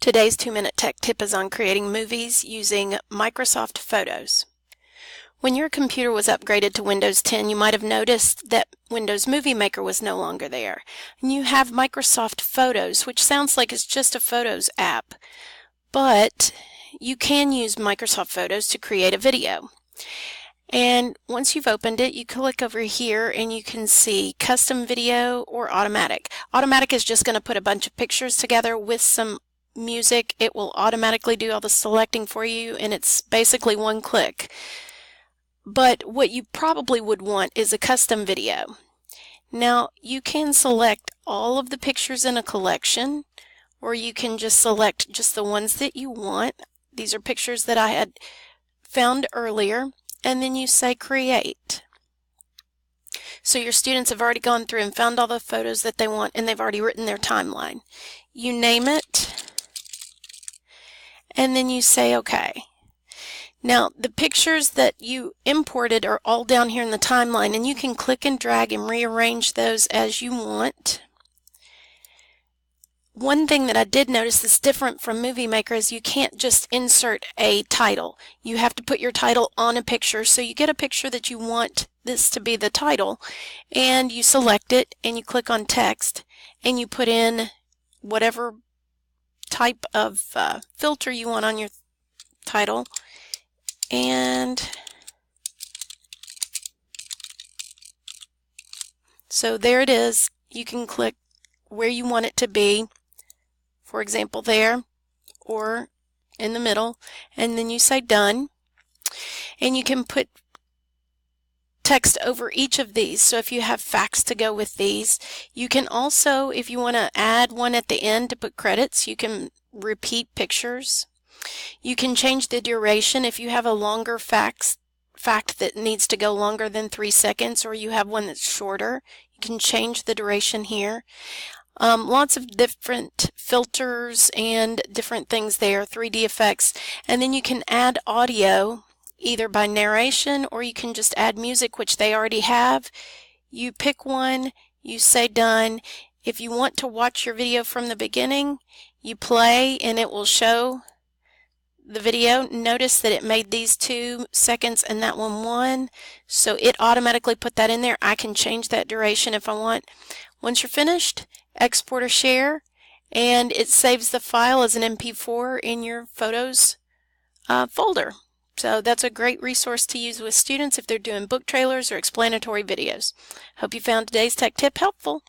Today's 2-minute tech tip is on creating movies using Microsoft Photos. When your computer was upgraded to Windows 10, you might have noticed that Windows Movie Maker was no longer there. And you have Microsoft Photos, which sounds like it's just a Photos app, but you can use Microsoft Photos to create a video. And once you've opened it, you click over here and you can see custom video or automatic. Automatic is just going to put a bunch of pictures together with some music. It will automatically do all the selecting for you, and it's basically one click. But what you probably would want is a custom video. Now, you can select all of the pictures in a collection, or you can just select just the ones that you want. These are pictures that I had found earlier, and then you say create. So your students have already gone through and found all the photos that they want, and they've already written their timeline. You name it, and then you say OK. Now, the pictures that you imported are all down here in the timeline, and you can click and drag and rearrange those as you want. One thing that I did notice that's different from Movie Maker is you can't just insert a title. You have to put your title on a picture, so you get a picture that you want this to be the title, and you select it, and you click on text, and you put in whatever type of filter you want on your title, and so there it is. You can click where you want it to be, for example there, or in the middle, and then you say done, and you can put text over each of these. So if you have facts to go with these, you can also, if you want to add one at the end to put credits, you can repeat pictures. You can change the duration if you have a longer fact that needs to go longer than 3 seconds, or you have one that's shorter. You can change the duration here. Lots of different filters and different things there, 3D effects, and then you can add audio either by narration, or you can just add music, which they already have. You pick one, you say done. If you want to watch your video from the beginning, you play and it will show the video. Notice that it made these 2 seconds and that one 1, so it automatically put that in there. I can change that duration if I want. Once you're finished, export or share, and it saves the file as an MP4 in your Photos folder. So that's a great resource to use with students if they're doing book trailers or explanatory videos. Hope you found today's tech tip helpful.